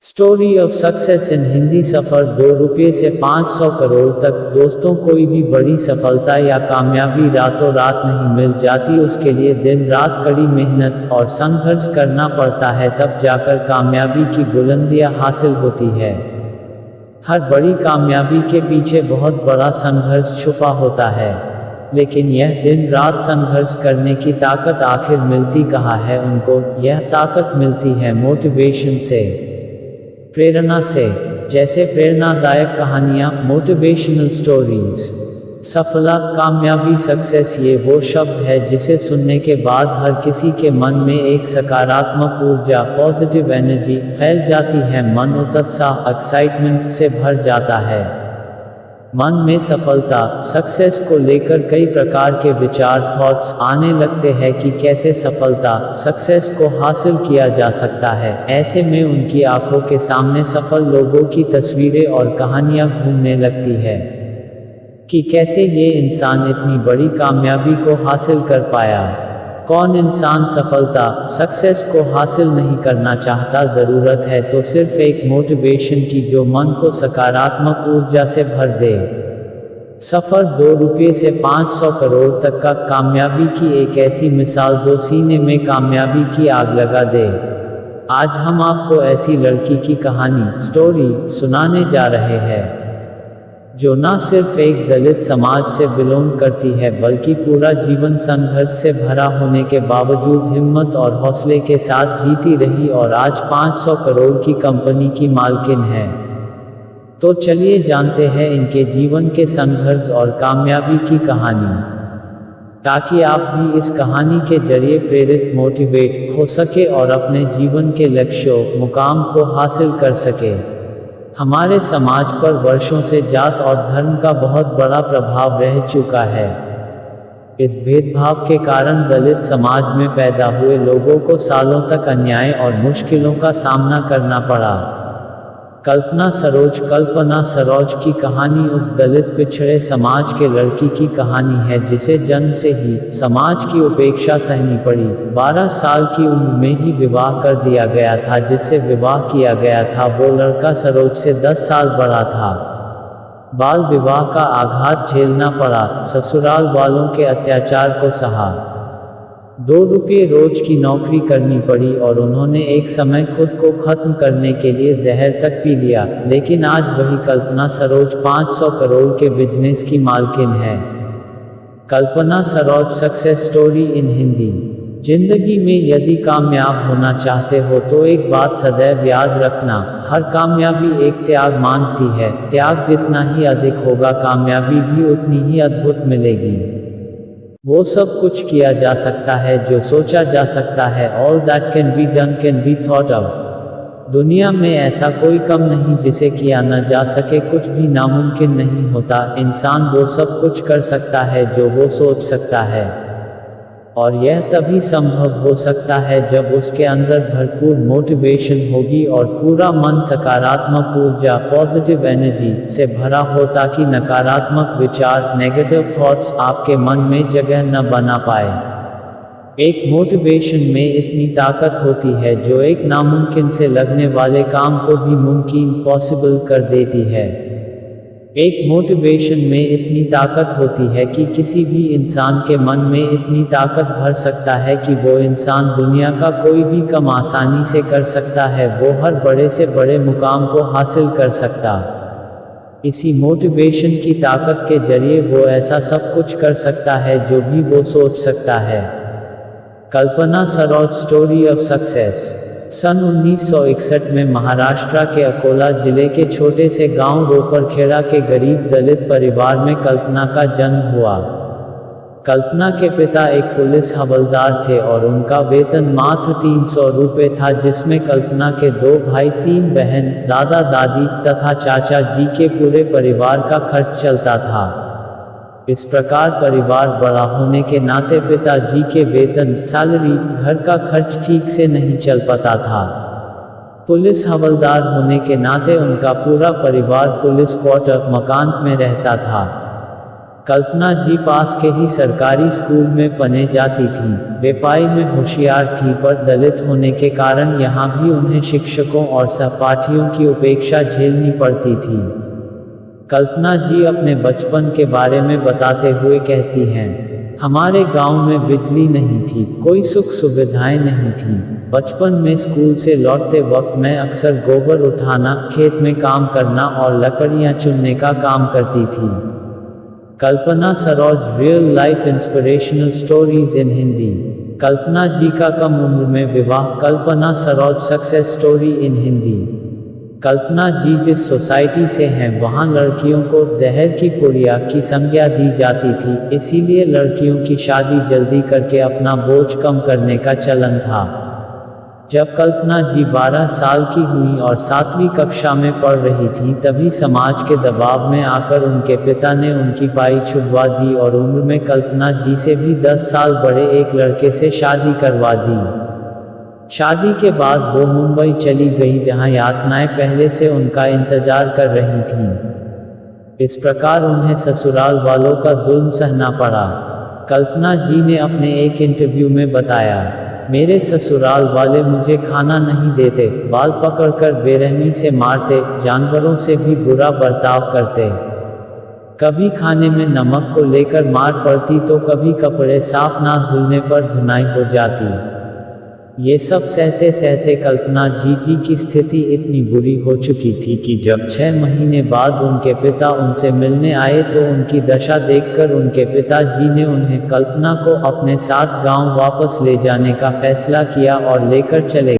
Story of success in Hindi. सफर 2 रुपये से 500 करोड़ तक। दोस्तों, कोई भी बड़ी सफलता या कामयाबी रातों रात नहीं मिल जाती। उसके लिए दिन रात कड़ी मेहनत और संघर्ष करना पड़ता है, तब जाकर कामयाबी की बुलंदियां हासिल होती है। हर बड़ी कामयाबी के पीछे बहुत बड़ा संघर्ष छुपा होता है, लेकिन यह दिन रात संघर्ष करने की ताकत आखिर मिलती कहाँ है उनको? यह ताकत मिलती है मोटिवेशन से, प्रेरणा से। जैसे प्रेरणादायक कहानियाँ, मोटिवेशनल स्टोरीज। सफलता, कामयाबी, सक्सेस, ये वो शब्द है जिसे सुनने के बाद हर किसी के मन में एक सकारात्मक ऊर्जा, पॉजिटिव एनर्जी फैल जाती है। मन उत्साह, एक्साइटमेंट से भर जाता है। मन में सफलता, सक्सेस को लेकर कई प्रकार के विचार, थॉट्स आने लगते हैं कि कैसे सफलता, सक्सेस को हासिल किया जा सकता है। ऐसे में उनकी आंखों के सामने सफल लोगों की तस्वीरें और कहानियां घूमने लगती है कि कैसे ये इंसान इतनी बड़ी कामयाबी को हासिल कर पाया। कौन इंसान सफलता, सक्सेस को हासिल नहीं करना चाहता? ज़रूरत है तो सिर्फ एक मोटिवेशन की जो मन को सकारात्मक ऊर्जा से भर दे। सफ़र 2 रुपये से 500 करोड़ तक का, कामयाबी की एक ऐसी मिसाल जो सीने में कामयाबी की आग लगा दे। आज हम आपको ऐसी लड़की की कहानी, स्टोरी सुनाने जा रहे हैं जो ना सिर्फ एक दलित समाज से बिलोंग करती है, बल्कि पूरा जीवन संघर्ष से भरा होने के बावजूद हिम्मत और हौसले के साथ जीती रही और आज 500 करोड़ की कंपनी की मालकिन है। तो चलिए जानते हैं इनके जीवन के संघर्ष और कामयाबी की कहानी, ताकि आप भी इस कहानी के जरिए प्रेरित, मोटिवेट हो सके और अपने जीवन के लक्ष्यों, मुकाम को हासिल कर सके। हमारे समाज पर वर्षों से जात और धर्म का बहुत बड़ा प्रभाव रह चुका है। इस भेदभाव के कारण दलित समाज में पैदा हुए लोगों को सालों तक अन्याय और मुश्किलों का सामना करना पड़ा। कल्पना सरोज की कहानी उस दलित पिछड़े समाज के लड़की की कहानी है जिसे जन्म से ही समाज की उपेक्षा सहनी पड़ी। 12 साल की उम्र में ही विवाह कर दिया गया था। जिससे विवाह किया गया था वो लड़का सरोज से 10 साल बड़ा था। बाल विवाह का आघात झेलना पड़ा, ससुराल वालों के अत्याचार को सहा। 2 रुपये रोज की नौकरी करनी पड़ी और उन्होंने एक समय खुद को खत्म करने के लिए जहर तक पी लिया। लेकिन आज वही कल्पना सरोज 500 करोड़ के बिजनेस की मालकिन है। Kalpana Saroj success story in Hindi. जिंदगी में यदि कामयाब होना चाहते हो तो एक बात सदैव याद रखना, हर कामयाबी एक त्याग मांगती है। त्याग जितना ही अधिक होगा, कामयाबी भी उतनी ही अद्भुत मिलेगी। वो सब कुछ किया जा सकता है जो सोचा जा सकता है। All that can be done can be thought of। दुनिया में ऐसा कोई काम नहीं जिसे किया न जा सके। कुछ भी नामुमकिन नहीं होता। इंसान वो सब कुछ कर सकता है जो वो सोच सकता है, और यह तभी संभव हो सकता है जब उसके अंदर भरपूर मोटिवेशन होगी और पूरा मन सकारात्मक ऊर्जा, पॉजिटिव एनर्जी से भरा हो, ताकि नकारात्मक विचार, नेगेटिव थॉट्स आपके मन में जगह न बना पाए। एक मोटिवेशन में इतनी ताकत होती है जो एक नामुमकिन से लगने वाले काम को भी मुमकिन, पॉसिबल कर देती है। एक मोटिवेशन में इतनी ताकत होती है कि किसी भी इंसान के मन में इतनी ताकत भर सकता है कि वो इंसान दुनिया का कोई भी काम आसानी से कर सकता है। वो हर बड़े से बड़े मुकाम को हासिल कर सकता। इसी मोटिवेशन की ताकत के जरिए वो ऐसा सब कुछ कर सकता है जो भी वो सोच सकता है। Kalpana Saroj story of success. सन 1961 में महाराष्ट्र के अकोला जिले के छोटे से गांव रोपरखेड़ा के गरीब दलित परिवार में कल्पना का जन्म हुआ। कल्पना के पिता एक पुलिस हवलदार थे और उनका वेतन मात्र 300 रुपये था, जिसमें कल्पना के 2 भाई, 3 बहन, दादा दादी तथा चाचा जी के पूरे परिवार का खर्च चलता था। इस प्रकार परिवार बड़ा होने के नाते पिताजी के वेतन, सैलरी, घर का खर्च ठीक से नहीं चल पाता था। पुलिस हवलदार होने के नाते उनका पूरा परिवार पुलिस क्वार्टर, मकान में रहता था। कल्पना जी पास के ही सरकारी स्कूल में पढ़ने जाती थीं। वे पढ़ाई में होशियार थीं पर दलित होने के कारण यहाँ भी उन्हें शिक्षकों और सहपाठियों की उपेक्षा झेलनी पड़ती थी। कल्पना जी अपने बचपन के बारे में बताते हुए कहती हैं, हमारे गांव में बिजली नहीं थी, कोई सुख सुविधाएं नहीं थीं। बचपन में स्कूल से लौटते वक्त मैं अक्सर गोबर उठाना, खेत में काम करना और लकड़ियां चुनने का काम करती थी। Kalpana Saroj real life inspirational stories in Hindi. Kalpana ji का कम उम्र में विवाह। Kalpana Saroj success story in Hindi. Kalpana ji जिस सोसाइटी से हैं वहाँ लड़कियों को जहर की पुड़िया की संज्ञा दी जाती थी, इसीलिए लड़कियों की शादी जल्दी करके अपना बोझ कम करने का चलन था। जब कल्पना जी 12 साल की हुई और 7वीं कक्षा में पढ़ रही थी तभी समाज के दबाव में आकर उनके पिता ने उनकी पढ़ाई छुड़वा दी और उम्र में कल्पना जी से भी 10 साल बड़े एक लड़के से शादी करवा दी। शादी के बाद वो मुंबई चली गई जहां यातनाएं पहले से उनका इंतजार कर रही थीं। इस प्रकार उन्हें ससुराल वालों का जुल्म सहना पड़ा। कल्पना जी ने अपने एक इंटरव्यू में बताया, मेरे ससुराल वाले मुझे खाना नहीं देते, बाल पकड़कर बेरहमी से मारते, जानवरों से भी बुरा बर्ताव करते। कभी खाने में नमक को लेकर मार पड़ती तो कभी कपड़े साफ ना धुलने पर धुनाई हो जाती। ये सब सहते सहते कल्पना जी की स्थिति इतनी बुरी हो चुकी थी कि जब 6 महीने बाद उनके पिता उनसे मिलने आए तो उनकी दशा देखकर उनके पिताजी ने उन्हें कल्पना को अपने साथ गांव वापस ले जाने का फैसला किया और लेकर चले